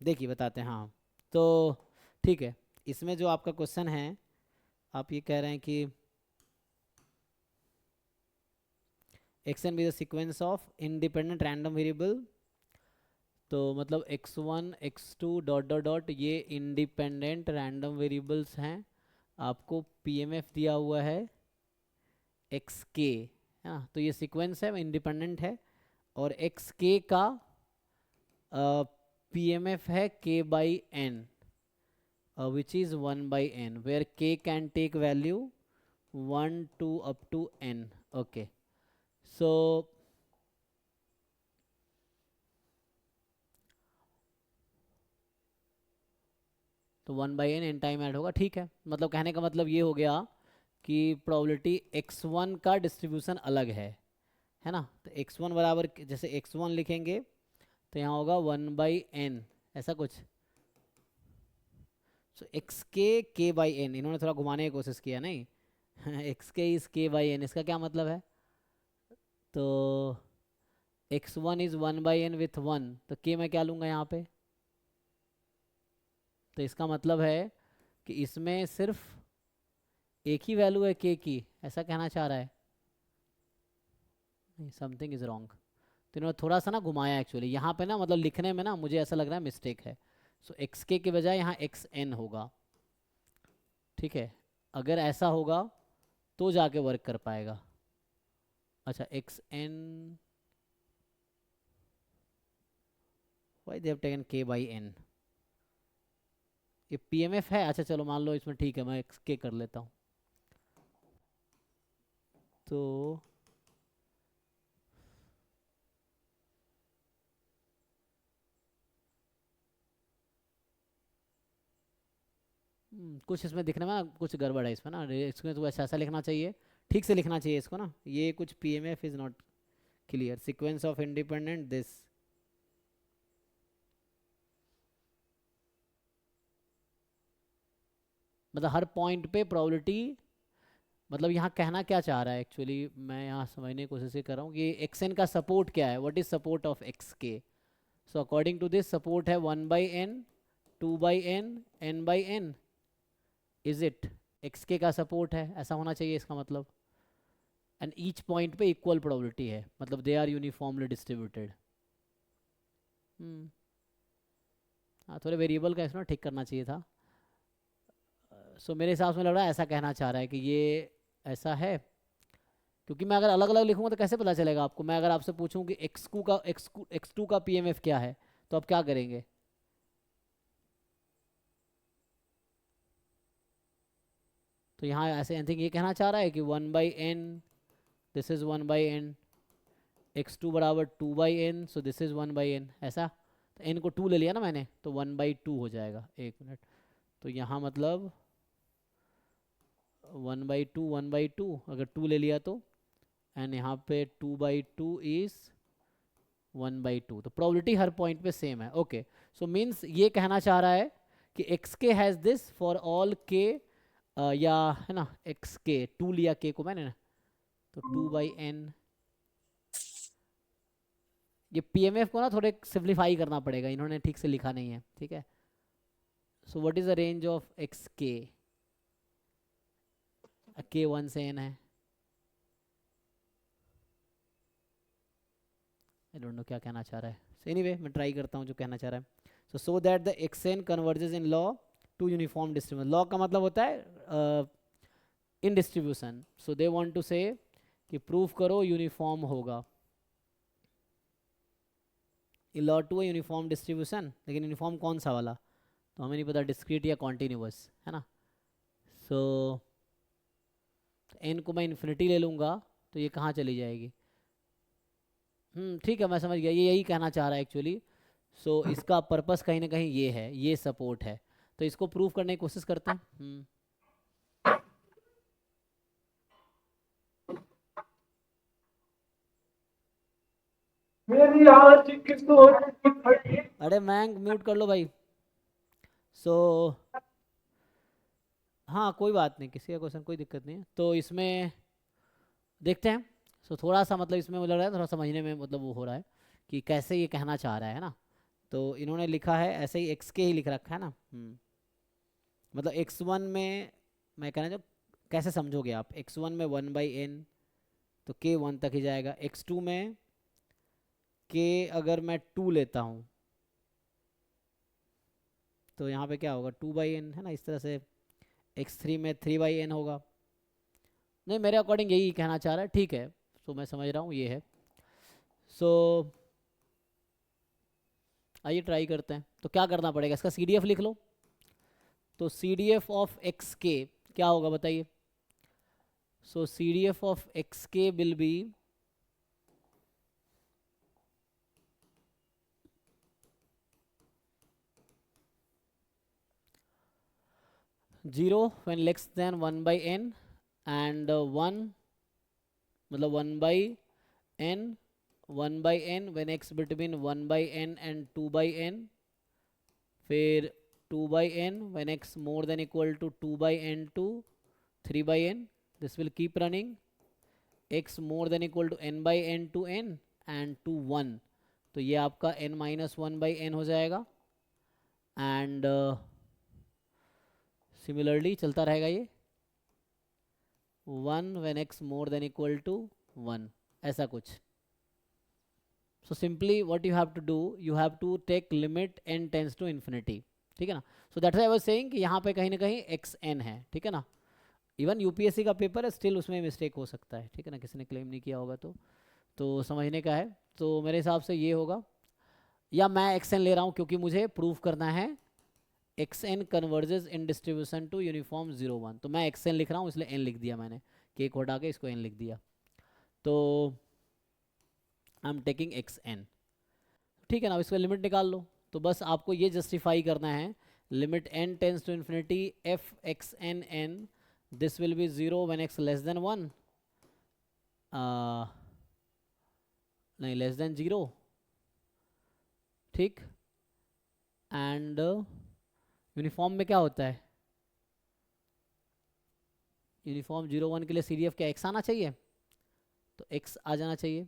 देखिए बताते हैं, हाँ। तो ठीक है, इसमें जो आपका क्वेश्चन है, आप ये कह रहे हैं कि X N be the sequence of independent random variable. तो मतलब x1 x2 dot dot dot ये इंडिपेंडेंट रैंडम वेरिएबल्स हैं। आपको पीएमएफ दिया हुआ है एक्स के, हाँ, तो ये सीक्वेंस है, इंडिपेंडेंट है। और एक्स के का पीएमएफ है के by N, which is 1 by n, where k can take value 1 to up to n. Okay, so तो 1 by n टाइम ऐड होगा, ठीक है। मतलब कहने का मतलब ये हो गया कि प्रोबेबिलिटी x1 का डिस्ट्रीब्यूशन अलग है ना। तो x1 बराबर जैसे x1 लिखेंगे तो यहाँ होगा 1 बाई n, ऐसा कुछ। सो एक्स के बाई एन, इन्होंने थोड़ा घुमाने की कोशिश किया नहीं। एक्स के इज के बाई एन, इसका क्या मतलब है? तो x1 is 1 by N with 1, तो k मैं क्या लूँगा यहाँ पे? तो इसका मतलब है कि इसमें सिर्फ एक ही वैल्यू है k की, ऐसा कहना चाह रहा है? नहीं, समथिंग इज रॉन्ग। तो इन्होंने थोड़ा सा ना घुमाया एक्चुअली यहाँ पे ना, मतलब लिखने में ना मुझे ऐसा लग रहा है मिस्टेक है। सो एक्स के बजाय यहाँ एक्स एन होगा, ठीक है। अगर ऐसा होगा तो जाके वर्क कर पाएगा। अच्छा, X N, Y they have taken K by N? ये पीएमएफ है, अच्छा चलो मान लो इसमें, ठीक है, मैं एक्स के कर लेता हूँ। तो कुछ इसमें दिखने में ना कुछ गड़बड़ है इसमें ना, इसमें तो ऐसा ऐसा लिखना चाहिए, ठीक से लिखना चाहिए इसको ना। ये कुछ PMF is not clear, sequence of independent this. मतलब हर पॉइंट पे प्रोबेबिलिटी, मतलब यहाँ कहना क्या चाह रहा है एक्चुअली, मैं यहाँ समझने की कोशिश ही कर रहा हूँ कि एक्स एन का सपोर्ट क्या है, what is support of x k. So according to this support है 1 by n, 2 by n, n by n. Is it? X k का सपोर्ट है, ऐसा होना चाहिए इसका मतलब। एंड ईच पॉइंट पे इक्वल प्रोबेबिलिटी है, मतलब दे आर यूनिफॉर्मली डिस्ट्रीब्यूटेड। हाँ, थोड़े वेरिएबल का इसमें ठीक करना चाहिए था। सो मेरे हिसाब से लग रहा है ऐसा कहना चाह रहा है कि ये ऐसा है, क्योंकि मैं अगर अलग अलग लिखूंगा तो कैसे पता चलेगा आपको? मैं अगर आपसे पूछूं कि एक्स टू का पीएमएफ क्या है, तो आप क्या करेंगे? तो यहाँ ऐसे आई थिंक ये कहना चाह रहा है कि 1 by N, this is 1 by N, X two बराबर 2 by N, so this is 1 by N, ऐसा। तो एन को 2 ले लिया ना मैंने, तो 1 बाई 2 हो जाएगा। एक मिनट, तो यहाँ मतलब 1 बाई 2, 1 बाई 2, अगर 2 ले लिया तो, एंड यहाँ पे 2 बाई 2 इज 1 बाई 2। तो प्रोबेबिलिटी हर पॉइंट पे सेम है। ओके, सो मीन्स ये कहना चाह रहा है कि एक्स के हैज़ दिस फॉर ऑल के, या है ना, एक्स के 2 लिया के को मैंने ना, तो 2 बाई एन। ये पीएमएफ को ना थोड़े सिंप्लीफाई करना पड़ेगा, इन्होंने ठीक से लिखा नहीं है, ठीक है। So what is the range of x के 1 से एन है। आई डोंट नो क्या कहना चाह रहा है। सो एनीवे मैं ट्राई करता हूँ जो कहना चाह रहा है। So that the X N converges in law to uniform distribution. Law का मतलब होता है in distribution. So they want to say कि प्रूफ करो यूनिफॉर्म होगा। ये लॉ टू है यूनिफॉर्म डिस्ट्रीब्यूशन, लेकिन यूनिफॉर्म कौन सा वाला तो हमें नहीं पता, डिस्क्रीट या कॉन्टिन्यूस, है ना। सो एन को मैं इन्फिनिटी ले लूँगा तो ये कहाँ चली जाएगी? ठीक है, मैं समझ गया, ये यही कहना चाह रहा है एक्चुअली। सो इसका पर्पस कहीं ना कहीं ये है, ये सपोर्ट है। तो इसको प्रूव करने की कोशिश करते हैं। मेरी आज किस्मत। अरे मैंग म्यूट कर लो भाई। सो हाँ, कोई बात नहीं, किसी का क्वेश्चन कोई दिक्कत नहीं है। तो इसमें देखते हैं। सो थोड़ा सा मतलब इसमें मुझे लग रहा है थोड़ा समझने में मतलब वो हो रहा है कि कैसे ये कहना चाह रहा है ना। तो इन्होंने लिखा है ऐसे ही एक्स के ही लिख रखा है ना। मतलब x1 में, मैं कहना चाहूँ कैसे समझोगे आप, x1 में 1/n तो k 1 तक ही जाएगा। x2 में k अगर मैं 2 लेता हूँ तो यहाँ पे क्या होगा, 2/n है ना, इस तरह से। x3 में 3/n होगा। नहीं, मेरे अकॉर्डिंग यही कहना चाह रहा है, ठीक है। सो मैं समझ रहा हूँ ये है। सो आइए ट्राई करते हैं। तो क्या करना पड़ेगा, इसका CDF लिख लो। तो CDF ऑफ एक्स के क्या होगा बताइए। सो CDF ऑफ एक्स के will be 0 when less than 1/n and 1, मतलब 1/n, 1/n when x between 1/n and 2/n, फिर 2/n when x more than equal to 2/n to 3/n. This will keep running. x more than equal to n/n to n and to 1, तो ये आपका n-1/n हो जाएगा। And similarly चलता रहेगा ये 1 when x more than equal to 1, ऐसा कुछ। So simply what you have to do, you have to take limit n tends to infinity, ठीक है ना। So that's why I was saying कि यहाँ पे कहीं ना कहीं xn है, ठीक है ना। इवन यूपीएससी का पेपर है, स्टिल उसमें मिस्टेक हो सकता है, ठीक है ना, किसी ने क्लेम नहीं किया होगा तो समझने का है। तो मेरे हिसाब से ये होगा, या मैं xn ले रहा हूँ क्योंकि मुझे प्रूव करना है xn converges in distribution to uniform 0 1, तो मैं xn लिख रहा हूँ, इसलिए n लिख दिया मैंने, k को हटा के इसको n लिख दिया। तो आई एम टेकिंग xn, ठीक है ना। इसका लिमिट निकाल लो। तो बस आपको ये जस्टिफाई करना है, limit n tends to infinity f x n n, this will be 0 when x less than 1, नहीं लेस देन 0, ठीक। एंड यूनिफॉर्म में क्या होता है, यूनिफॉर्म 0 1 के लिए CDF क्या x आना चाहिए, तो x आ जाना चाहिए।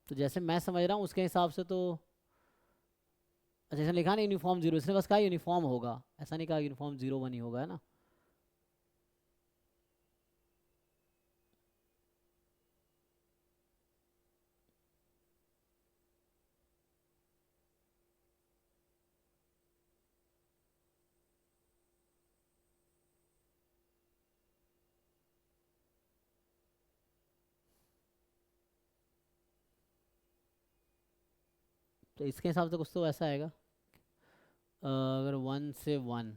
तो जैसे मैं समझ रहा हूँ उसके हिसाब से तो, अच्छा जैसे लिखा ना यूनिफॉर्म 0, इसने बस कहा यूनिफॉर्म होगा, ऐसा नहीं कहा यूनिफॉर्म 0 1 ही होगा, है ना। तो इसके हिसाब से कुछ तो ऐसा आएगा, अगर 1 से 1,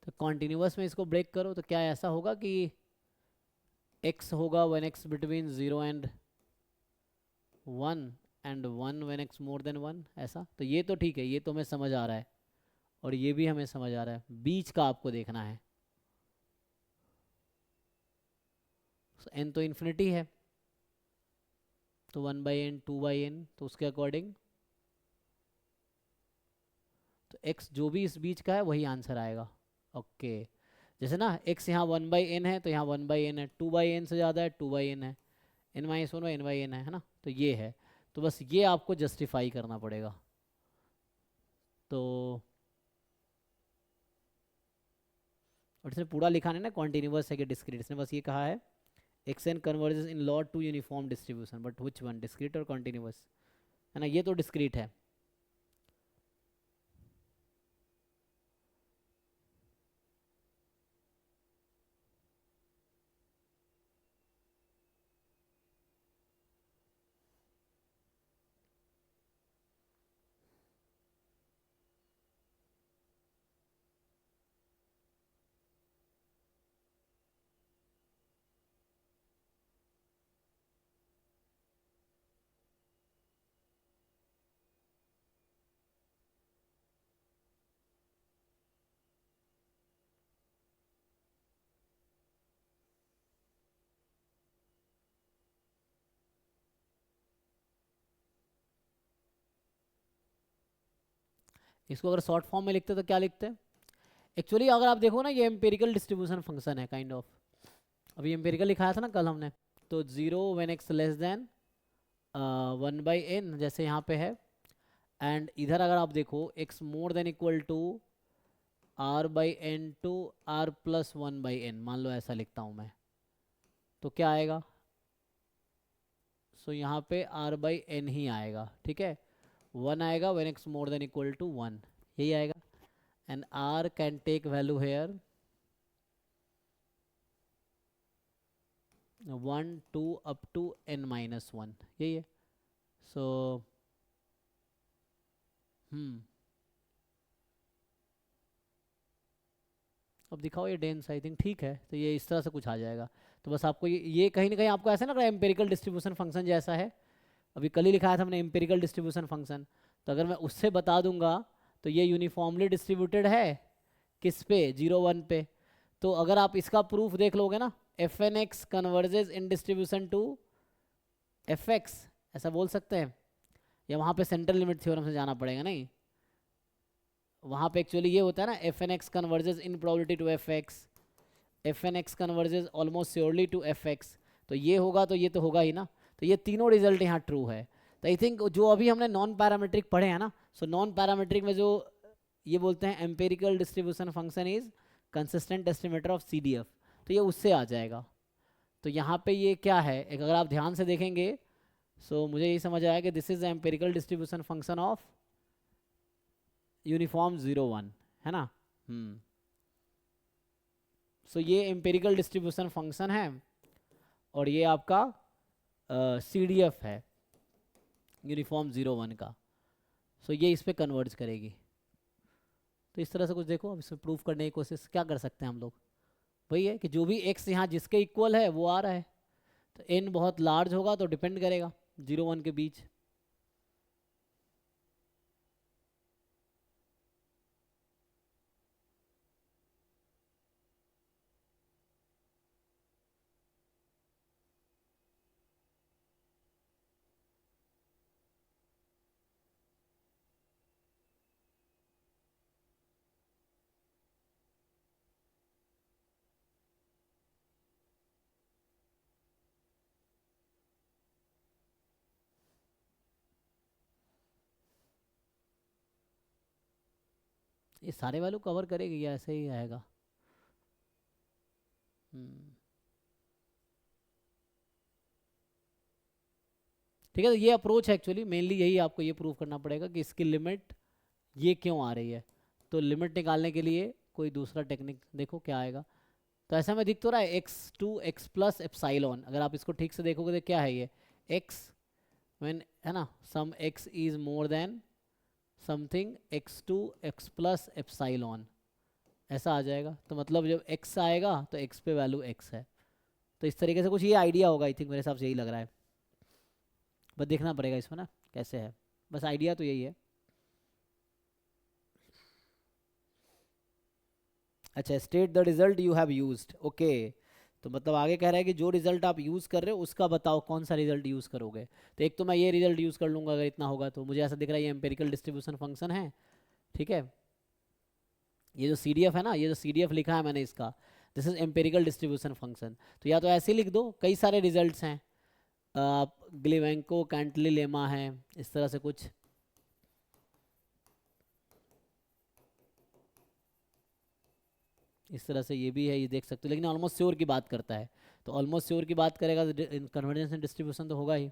तो कॉन्टिन्यूस में इसको ब्रेक करो तो क्या ऐसा होगा कि x होगा when x between 0 and 1 and 1 when x more then 1, ऐसा। तो ये तो ठीक है, ये तो हमें समझ आ रहा है, और ये भी हमें समझ आ रहा है, बीच का आपको देखना है। n तो इन्फिनिटी है, तो 1/n 2/n, तो उसके अकॉर्डिंग तो x जो भी इस बीच का है वही आंसर आएगा। ओके, जैसे ना x यहाँ 1/n है तो यहाँ 1/n है, 2/n से ज़्यादा है 2/n है, n-1 n/n है ना, तो ये है। तो बस ये आपको जस्टिफाई करना पड़ेगा। तो और इसने पूरा लिखा नहीं ना कॉन्टिन्यूस है कि डिस्क्रीट, इसने बस ये कहा है xn converges in law to uniform distribution, but which one, discrete और कॉन्टिन्यूस, है ना। ये तो डिस्क्रीट है। इसको अगर शॉर्ट फॉर्म में लिखते तो क्या लिखते हैं? एक्चुअली अगर आप देखो ना, ये एम्पेरिकल डिस्ट्रीब्यूशन फंक्शन है काइंड ऑफ। अभी एम्पेरिकल लिखाया था ना कल हमने, तो 0 when x less then 1/n जैसे यहाँ पे है, एंड इधर अगर आप देखो x more than equal to r/n to r+1/n, मान लो ऐसा लिखता हूँ मैं, तो क्या आएगा? सो यहाँ पे r/n ही आएगा, ठीक है। 1 आएगा when x more than equal to 1, यही आएगा। And r can take value here 1 2 up to n-1, यही है। सो अब दिखाओ ये डेंस, आई थिंक ठीक है, तो ये इस तरह से कुछ आ जाएगा। तो बस आपको ये कहीं ना कहीं आपको ऐसा ना लग एम्पेरिकल डिस्ट्रीब्यूशन फंक्शन जैसा है। अभी कल ही लिखाया था हमने एम्पेरिकल डिस्ट्रीब्यूशन फंक्शन, तो अगर मैं उससे बता दूंगा तो ये यूनिफॉर्मली डिस्ट्रीब्यूटेड है किस पे? 0 1 पे। तो अगर आप इसका प्रूफ देख लोगे ना, F N X converges in distribution to F X, ऐसा बोल सकते हैं। या वहाँ पे सेंट्रल लिमिट थ्योरम से जाना पड़ेगा, नहीं वहाँ पे एक्चुअली ये होता है ना, F N X converges in probability to F X, F N X converges almost surely to F X, तो ये होगा तो ये तो होगा ही ना। तो ये तीनों रिजल्ट यहाँ ट्रू है। तो आई थिंक जो अभी हमने नॉन पैरामीट्रिक पढ़े हैं ना, सो नॉन पैरामीट्रिक में जो ये बोलते हैं empirical distribution function is consistent estimator of CDF, तो ये उससे आ जाएगा। तो यहाँ पे ये क्या है, एक अगर आप ध्यान से देखेंगे, सो मुझे यही समझ आया कि this is empirical distribution function of uniform 0 1, है ना। सो ये एम्पेरिकल डिस्ट्रीब्यूशन फंक्शन है, और ये आपका CDF है यूनिफॉर्म 0 1 का। सो ये इस पे कन्वर्ज करेगी। तो इस तरह से कुछ देखो, अब इसमें प्रूफ करने की कोशिश क्या कर सकते हैं हम लोग, वही है कि जो भी x यहाँ जिसके इक्वल है वो आ रहा है, तो n बहुत लार्ज होगा तो डिपेंड करेगा 0 1 के बीच। ये सारे वैल्यू कवर करेगी या ऐसे ही आएगा? ठीक है, तो ये अप्रोच है एक्चुअली, मेनली यही आपको ये प्रूव करना पड़ेगा कि इसकी लिमिट ये क्यों आ रही है। तो लिमिट निकालने के लिए कोई दूसरा टेक्निक देखो क्या आएगा। तो ऐसा में दिख तो रहा है x2 x प्लस एप्साइलॉन, अगर आप इसको ठीक से देखोगे तो क्या है ये x व्हेन, है ना, सम x is more than something x2 x plus epsilon, ऐसा आ जाएगा। तो मतलब जब x आएगा तो x पे वैल्यू x है। तो इस तरीके से कुछ ये आइडिया होगा, आई थिंक मेरे हिसाब से यही लग रहा है, बस देखना पड़ेगा इसमें ना कैसे है, बस आइडिया तो यही है। अच्छा, state the result you have used, okay. तो मतलब आगे कह रहा है कि जो रिजल्ट आप यूज़ कर रहे हो उसका बताओ कौन सा रिजल्ट यूज़ करोगे। तो एक तो मैं ये रिजल्ट यूज़ कर लूँगा अगर इतना होगा, तो मुझे ऐसा दिख रहा है ये एम्पेरिकल डिस्ट्रीब्यूशन फंक्शन है, ठीक है। ये जो CDF है ना, ये जो CDF लिखा है मैंने इसका, this is empirical distribution function. तो या तो ऐसे लिख दो, कई सारे रिजल्ट्स हैं, ग्लिवेंको कैंटली लेमा है, इस तरह से कुछ। इस तरह से ये भी है, ये देख सकते हो, लेकिन ऑलमोस्ट श्योर की बात करता है। तो ऑलमोस्ट श्योर की बात करेगा तो कन्वर्जेंस एंड डिस्ट्रीब्यूशन तो होगा ही।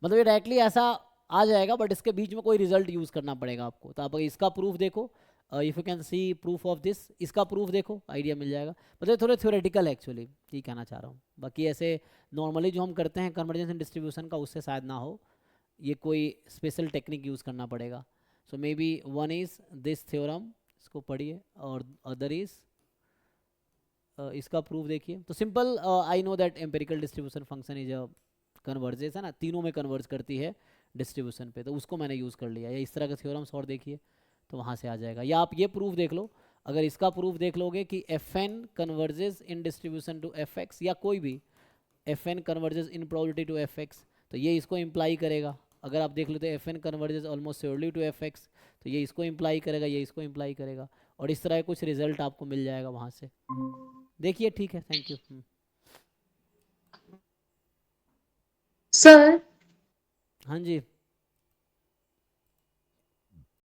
मतलब ये डायरेक्टली ऐसा आ जाएगा, बट इसके बीच में कोई रिजल्ट यूज करना पड़ेगा आपको। तो आप इसका प्रूफ देखो, if you can C proof of this, इसका प्रूफ देखो, आइडिया मिल जाएगा। मतलब थोड़े थ्योरेटिकल है एक्चुअली, ये कहना चाह रहा हूँ। बाकी ऐसे नॉर्मली जो हम करते हैं कन्वर्जेंस एंड डिस्ट्रीब्यूशन का, उससे शायद ना हो, ये कोई स्पेशल टेक्निक यूज़ करना पड़ेगा। So maybe one is this theorem, इसको पढ़िए, और अदर इज इसका प्रूफ देखिए। तो simple, I know that empirical distribution function is a converges, है ना, तीनों में कन्वर्ज करती है डिस्ट्रीब्यूशन पे, तो उसको मैंने यूज़ कर लिया। या इस तरह के थ्योरम्स और देखिए तो वहाँ से आ जाएगा। या आप ये प्रूफ देख लो, अगर इसका प्रूफ देख लोगे कि FN converges in distribution to FX, या कोई भी FN converges in probability to FX, तो ये इसको इम्प्लाई करेगा। अगर आप देख लेते F N converges almost surely to F X, तो ये इसको इम्प्लाई करेगा, ये इसको इम्प्लाई करेगा, और इस तरह कुछ रिजल्ट आपको मिल जाएगा वहाँ से। देखिए ठीक है, थैंक यू। सर हाँ जी।